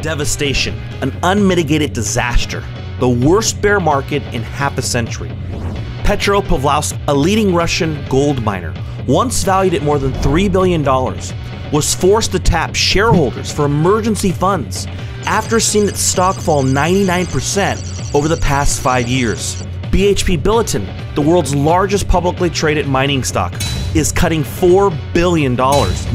Devastation, an unmitigated disaster, the worst bear market in half a century. Petro Pavlovsk, a leading Russian gold miner, once valued at more than $3 billion, was forced to tap shareholders for emergency funds after seeing its stock fall 99% over the past 5 years. BHP Billiton, the world's largest publicly traded mining stock, is cutting $4 billion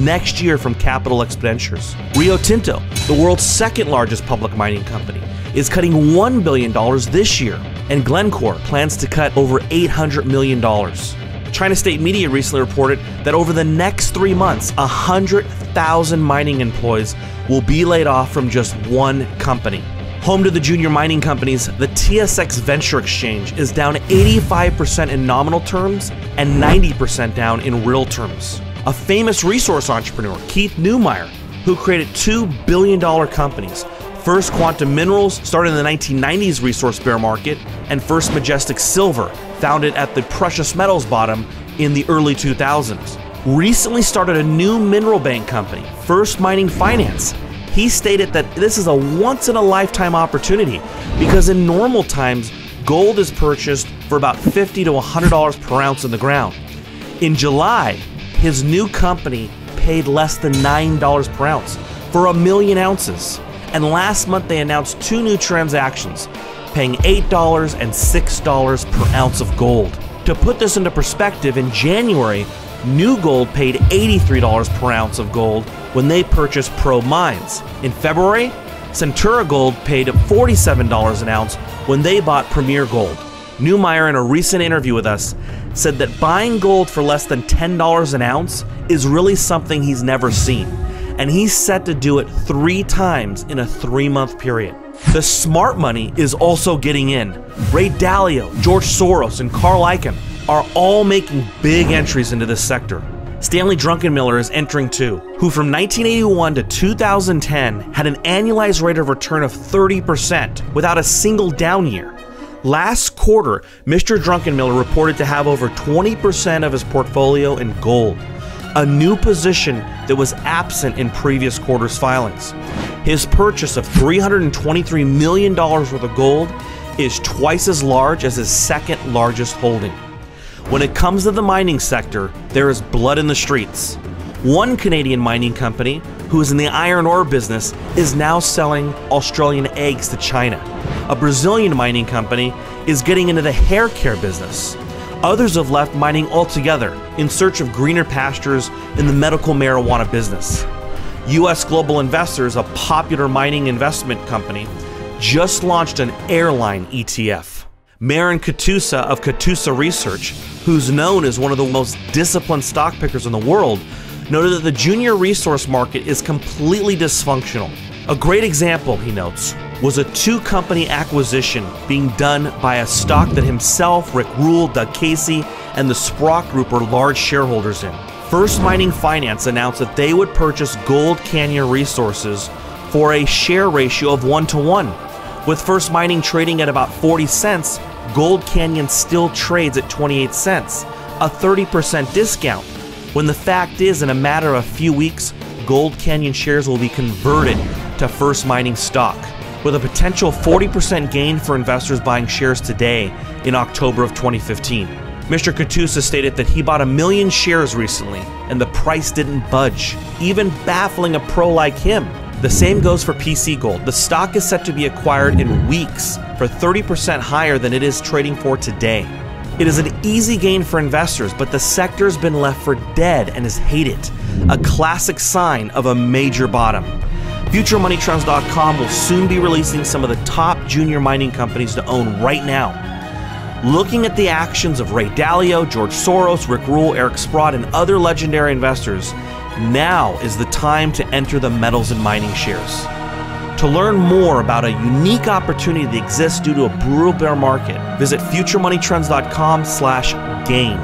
next year from capital expenditures. Rio Tinto, the world's second largest public mining company, is cutting $1 billion this year, and Glencore plans to cut over $800 million. China State Media recently reported that over the next 3 months, 100,000 mining employees will be laid off from just one company. Home to the junior mining companies, the TSX Venture Exchange is down 85% in nominal terms and 90% down in real terms. A famous resource entrepreneur, Keith Neumeyer, who created $2 billion companies, First Quantum Minerals, started in the 1990s resource bear market, and First Majestic Silver, founded at the precious metals bottom in the early 2000s, recently started a new mineral bank company, First Mining Finance. He stated that this is a once-in-a-lifetime opportunity because in normal times, gold is purchased for about $50 to $100 per ounce in the ground. In July, his new company paid less than $9 per ounce for 1 million ounces. And last month, they announced 2 new transactions, paying $8 and $6 per ounce of gold. To put this into perspective, in January, New Gold paid $83 per ounce of gold when they purchased Pro Mines. In February, Centura Gold paid $47 an ounce when they bought Premier Gold. Neumeyer, in a recent interview with us, said that buying gold for less than $10 an ounce is really something he's never seen, and he's set to do it 3 times in a 3-month period. The smart money is also getting in. Ray Dalio, George Soros, and Carl Icahn are all making big entries into this sector. Stanley Druckenmiller is entering too, who from 1981 to 2010 had an annualized rate of return of 30% without a single down year. Last quarter, Mr. Druckenmiller reported to have over 20% of his portfolio in gold, a new position that was absent in previous quarters' filings. His purchase of $323 million worth of gold is twice as large as his second largest holding. When it comes to the mining sector, there is blood in the streets. One Canadian mining company, who is in the iron ore business, is now selling Australian eggs to China. A Brazilian mining company is getting into the hair care business. Others have left mining altogether in search of greener pastures in the medical marijuana business. US Global Investors, a popular mining investment company, just launched an airline ETF. Marin Katusa of Katusa Research, who's known as one of the most disciplined stock pickers in the world, noted that the junior resource market is completely dysfunctional. A great example, he notes, was a 2-company acquisition being done by a stock that himself, Rick Rule, Doug Casey, and the Sprock Group are large shareholders in. First Mining Finance announced that they would purchase Gold Canyon Resources for a share ratio of 1-to-1. With First Mining trading at about 40 cents, Gold Canyon still trades at 28 cents, a 30% discount, when the fact is, in a matter of a few weeks, Gold Canyon shares will be converted to First Mining stock, with a potential 40% gain for investors buying shares today in October of 2015. Mr. Katusa stated that he bought 1 million shares recently and the price didn't budge, even baffling a pro like him. The same goes for PC Gold. The stock is set to be acquired in weeks for 30% higher than it is trading for today. It is an easy gain for investors, but the sector's been left for dead and is hated, a classic sign of a major bottom. FutureMoneyTrends.com will soon be releasing some of the top junior mining companies to own right now. Looking at the actions of Ray Dalio, George Soros, Rick Rule, Eric Sprott, and other legendary investors, now is the time to enter the metals and mining shares. To learn more about a unique opportunity that exists due to a brutal bear market, visit FutureMoneyTrends.com/gain.